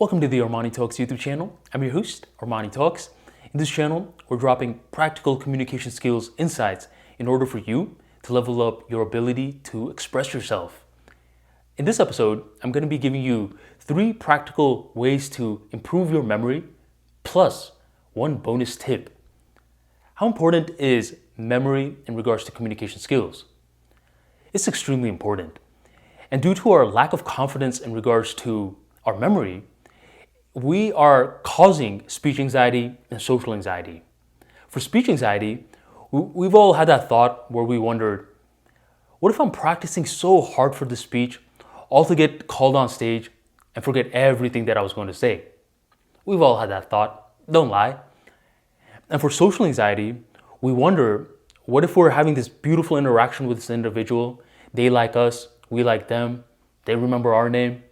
Welcome to the ArmaniTalks YouTube channel. I'm your host, ArmaniTalks. In this channel, we're dropping practical communication skills insights in order for you to level up your ability to express yourself. In this episode, I'm going to be giving you 3 practical ways to improve your memory, plus 1 bonus tip. How important is memory in regards to communication skills? It's extremely important. And due to our lack of confidence in regards to our memory, we are causing speech anxiety and social anxiety. For speech anxiety, we've all had that thought where we wondered, what if I'm practicing so hard for the speech, all to get called on stage and forget everything that I was going to say? We've all had that thought, don't lie. And for social anxiety, we wonder, what if we're having this beautiful interaction with this individual, they like us, we like them, they remember our name,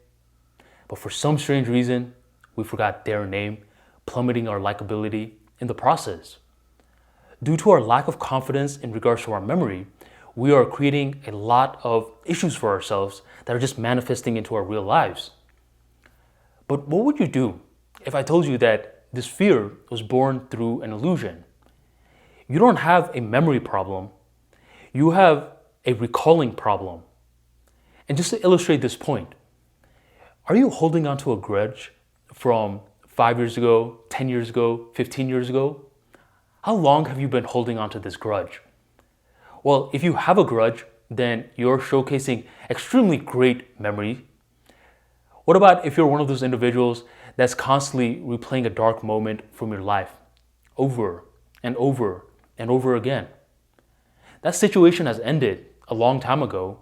but for some strange reason, we forgot their name, plummeting our likability in the process. Due to our lack of confidence in regards to our memory, we are creating a lot of issues for ourselves that are just manifesting into our real lives. But what would you do if I told you that this fear was born through an illusion? You don't have a memory problem, you have a recalling problem. And just to illustrate this point, are you holding on to a grudge from 5 years ago, 10 years ago, 15 years ago? How long have you been holding on to this grudge? Well, if you have a grudge, then you're showcasing extremely great memory. What about if you're one of those individuals that's constantly replaying a dark moment from your life over and over and over again? That situation has ended a long time ago,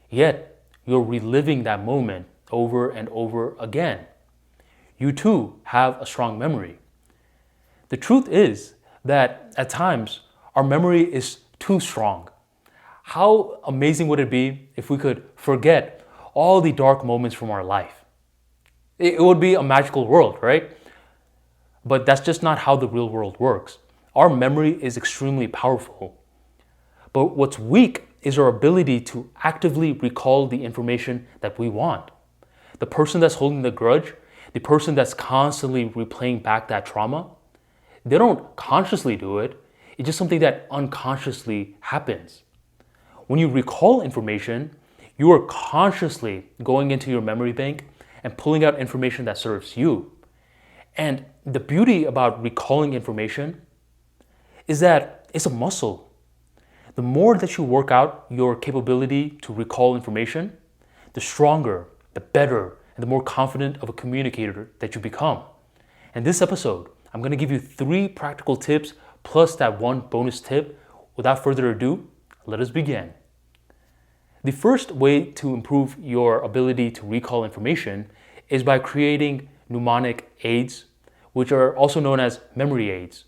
yet you're reliving that moment over and over again. You too have a strong memory. The truth is that at times our memory is too strong. How amazing would it be if we could forget all the dark moments from our life? It would be a magical world, right? But that's just not how the real world works. Our memory is extremely powerful. But what's weak is our ability to actively recall the information that we want. The person that's holding the grudge, the person that's constantly replaying back that trauma, they don't consciously do it. It's just something that unconsciously happens. When you recall information, you are consciously going into your memory bank and pulling out information that serves you. And the beauty about recalling information is that it's a muscle. The more that you work out your capability to recall information, the stronger, the better, and the more confident of a communicator that you become. In this episode, I'm going to give you 3 practical tips plus that 1 bonus tip. Without further ado, let us begin. The first way to improve your ability to recall information is by creating mnemonic aids, which are also known as memory aids.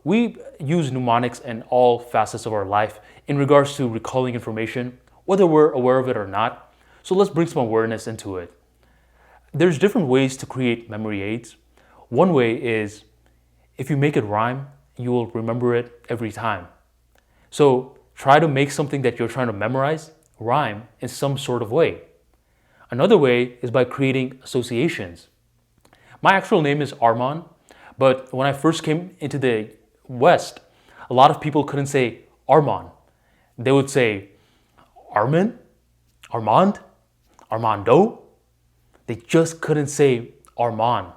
We use mnemonics in all facets of our life in regards to recalling information, whether we're aware of it or not. So let's bring some awareness into it. There's different ways to create memory aids. One way is if you make it rhyme, you will remember it every time. So try to make something that you're trying to memorize rhyme in some sort of way. Another way is by creating associations. My actual name is Arman, but when I first came into the West, a lot of people couldn't say Arman. They would say Armin, Armand, Armando. They just couldn't say Arman.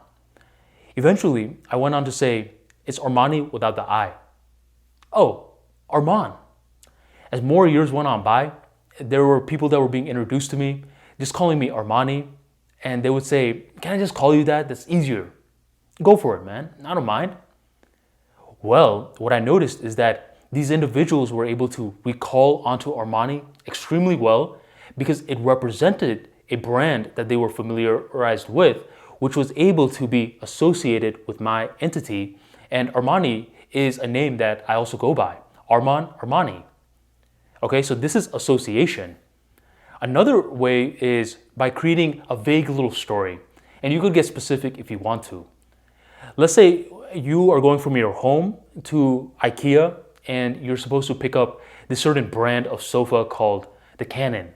Eventually, I went on to say, it's Armani without the I. Oh, Arman. As more years went on by, there were people that were being introduced to me, just calling me Armani, and they would say, can I just call you that? That's easier. Go for it, man. I don't mind. Well, what I noticed is that these individuals were able to recall onto Armani extremely well because it represented a brand that they were familiarized with, which was able to be associated with my entity. And Armani is a name that I also go by, Arman, Armani. Okay, so this is association. Another way is by creating a vague little story. And you could get specific if you want to. Let's say you are going from your home to IKEA and you're supposed to pick up this certain brand of sofa called the Canon.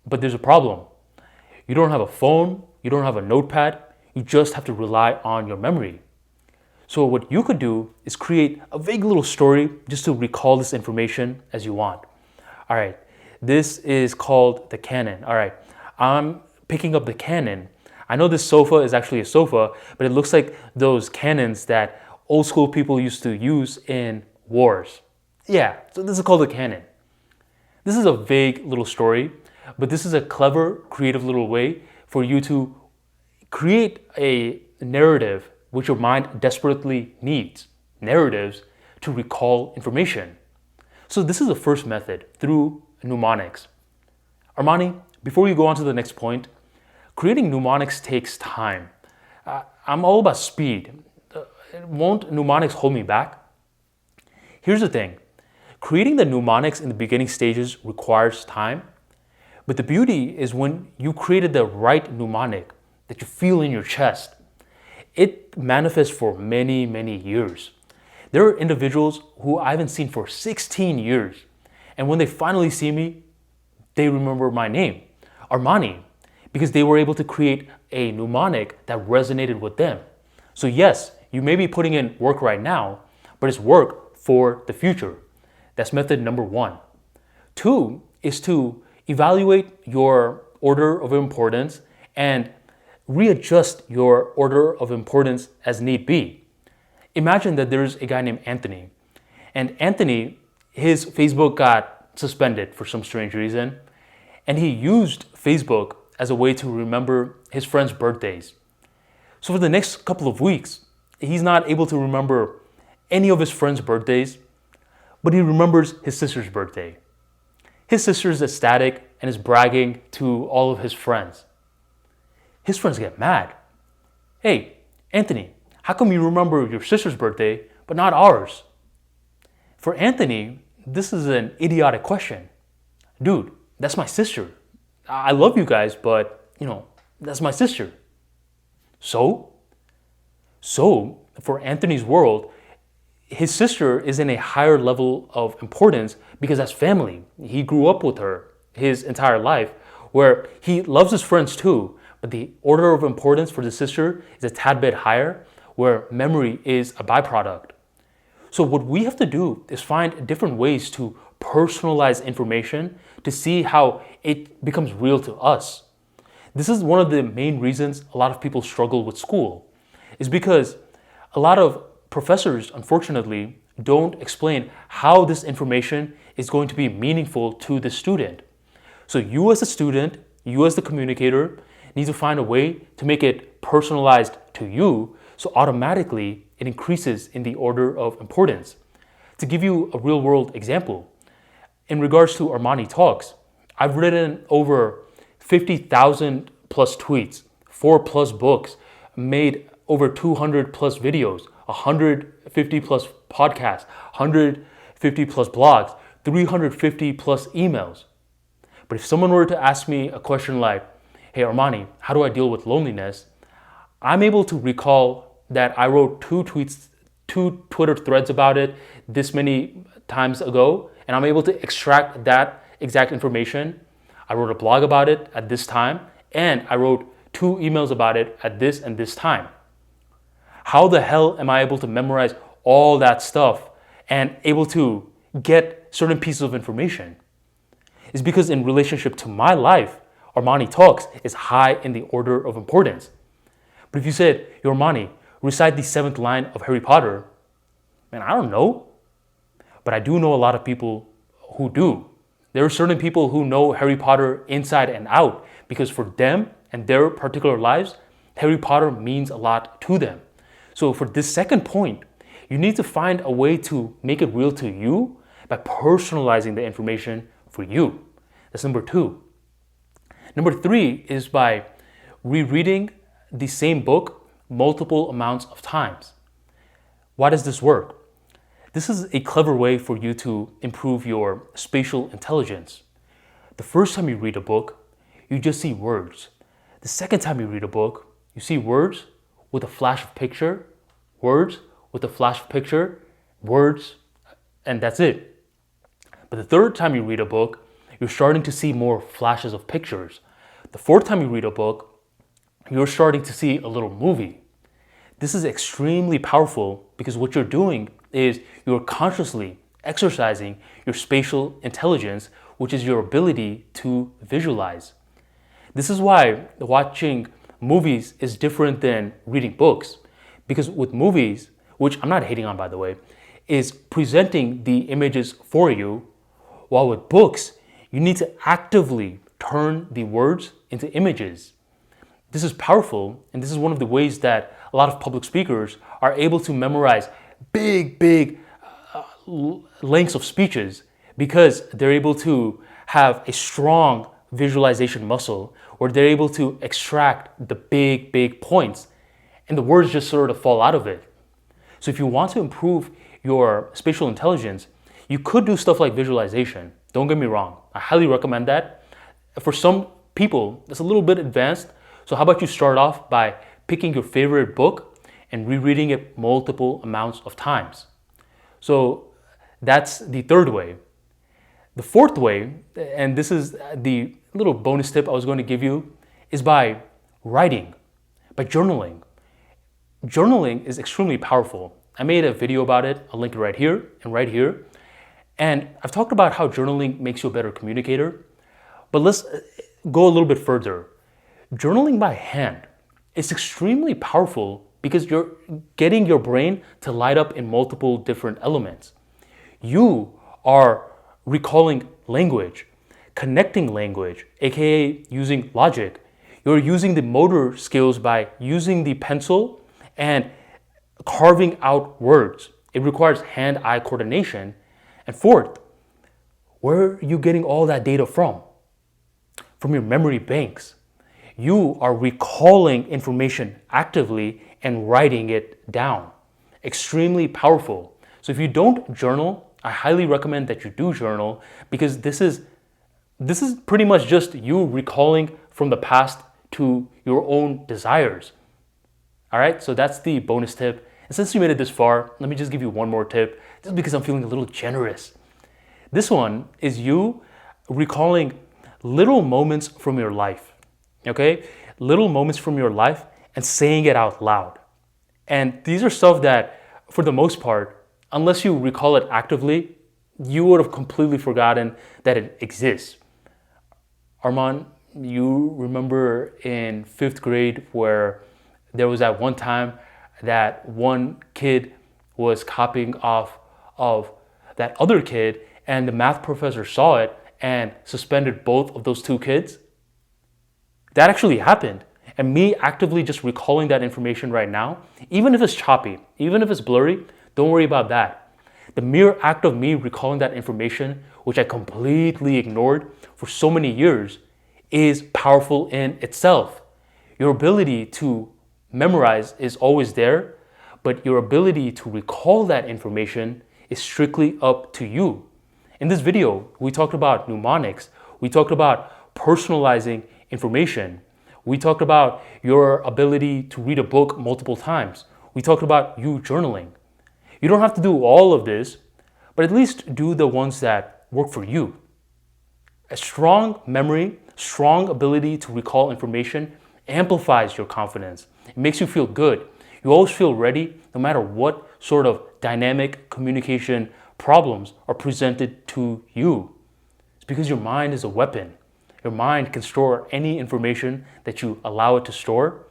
But there's a problem. You don't have a phone, you don't have a notepad, you just have to rely on your memory. So what you could do is create a vague little story just to recall this information as you want. All right, this is called the cannon. All right, I'm picking up the cannon. I know this sofa is actually a sofa, but it looks like those cannons that old school people used to use in wars. Yeah, so this is called a cannon. This is a vague little story, but this is a clever, creative little way for you to create a narrative which your mind desperately needs, narratives to recall information. So this is the first method, through mnemonics. Armani, before you go on to the next point, creating mnemonics takes time. I'm all about speed. Won't mnemonics hold me back? Here's the thing. Creating the mnemonics in the beginning stages requires time, but the beauty is when you created the right mnemonic that you feel in your chest, it manifests for many, many years. There are individuals who I haven't seen for 16 years, and when they finally see me, they remember my name, Armani, because they were able to create a mnemonic that resonated with them. So yes, you may be putting in work right now, but it's work for the future. That's method number 1. 2 is to evaluate your order of importance and readjust your order of importance as need be. Imagine that there's a guy named Anthony, and Anthony, his Facebook got suspended for some strange reason, and he used Facebook as a way to remember his friends' birthdays. So for the next couple of weeks, he's not able to remember any of his friends' birthdays, but he remembers his sister's birthday. His sister is ecstatic and is bragging to all of his friends. His friends get mad. Hey, Anthony, how come you remember your sister's birthday, but not ours? For Anthony, this is an idiotic question. Dude, that's my sister. I love you guys, but, that's my sister. So, for Anthony's world, his sister is in a higher level of importance because that's family. He grew up with her his entire life, where he loves his friends too, but the order of importance for the sister is a tad bit higher, where memory is a byproduct. So what we have to do is find different ways to personalize information to see how it becomes real to us. This is one of the main reasons a lot of people struggle with school, is because a lot of professors, unfortunately, don't explain how this information is going to be meaningful to the student. So you as a student, you as the communicator, need to find a way to make it personalized to you, so automatically it increases in the order of importance. To give you a real world example, in regards to ArmaniTalks, I've written over 50,000 plus tweets, 4 plus books, made over 200 plus videos, 150 plus podcasts, 150 plus blogs, 350 plus emails. But if someone were to ask me a question like, hey Armani, how do I deal with loneliness? I'm able to recall that I wrote 2 Twitter threads about it this many times ago, and I'm able to extract that exact information. I wrote a blog about it at this time, and I wrote 2 emails about it at this and this time. How the hell am I able to memorize all that stuff and able to get certain pieces of information? It's because in relationship to my life, ArmaniTalks is high in the order of importance. But if you said, yo Armani, recite the 7th line of Harry Potter, man, I don't know. But I do know a lot of people who do. There are certain people who know Harry Potter inside and out because for them and their particular lives, Harry Potter means a lot to them. So for this second point, you need to find a way to make it real to you by personalizing the information for you. That's number 2. Number 3 is by rereading the same book multiple amounts of times. Why does this work? This is a clever way for you to improve your spatial intelligence. The first time you read a book, you just see words. The second time you read a book, you see words with a flash of picture, words with a flash of picture, words, and that's it. But the third time you read a book, you're starting to see more flashes of pictures. The fourth time you read a book, you're starting to see a little movie. This is extremely powerful because what you're doing is you're consciously exercising your spatial intelligence, which is your ability to visualize. This is why watching movies is different than reading books. Because with movies, which I'm not hating on by the way, is presenting the images for you, while with books, you need to actively turn the words into images. This is powerful, and this is one of the ways that a lot of public speakers are able to memorize big lengths of speeches because they're able to have a strong visualization muscle where they're able to extract the big points and the words just sort of fall out of it. So if you want to improve your spatial intelligence, you could do stuff like visualization. Don't get me wrong. I highly recommend that. For some people, it's a little bit advanced. So how about you start off by picking your favorite book and rereading it multiple amounts of times. So that's the third way. The fourth way, and this is the little bonus tip I was going to give you, is by writing, by journaling. Journaling is extremely powerful. I made a video about it. I'll link it right here and right here. And I've talked about how journaling makes you a better communicator. But let's go a little bit further. Journaling by hand is extremely powerful because you're getting your brain to light up in multiple different elements. You are recalling language, connecting language, aka using logic. You're using the motor skills by using the pencil and carving out words. It requires hand-eye coordination. And fourth, where are you getting all that data from? From your memory banks. You are recalling information actively and writing it down. Extremely powerful. So if you don't journal, I highly recommend that you do journal because this is pretty much just you recalling from the past to your own desires. All right, so that's the bonus tip. And since you made it this far, let me just give you one more tip, just because I'm feeling a little generous. This one is you recalling little moments from your life, okay? Little moments from your life and saying it out loud. And these are stuff that, for the most part, unless you recall it actively, you would have completely forgotten that it exists. Arman, you remember in 5th grade where there was that one time that one kid was copying off of that other kid and the math professor saw it and suspended both of those two kids? That actually happened. And me actively just recalling that information right now, even if it's choppy, even if it's blurry, don't worry about that. The mere act of me recalling that information, which I completely ignored for so many years, is powerful in itself. Your ability to memorize is always there, but your ability to recall that information is strictly up to you. In this video, we talked about mnemonics. We talked about personalizing information. We talked about your ability to read a book multiple times. We talked about you journaling. You don't have to do all of this, but at least do the ones that work for you. A strong memory, strong ability to recall information amplifies your confidence. It makes you feel good. You always feel ready no matter what sort of dynamic communication problems are presented to you. It's because your mind is a weapon. Your mind can store any information that you allow it to store,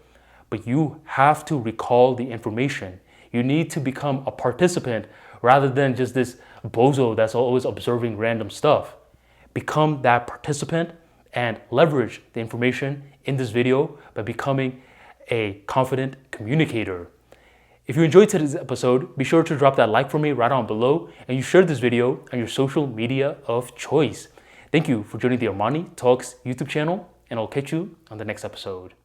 but you have to recall the information. You need to become a participant rather than just this bozo that's always observing random stuff. Become that participant and leverage the information in this video by becoming a confident communicator. If you enjoyed today's episode, be sure to drop that like for me right on below and you share this video on your social media of choice. Thank you for joining the Armani Talks YouTube channel, and I'll catch you on the next episode.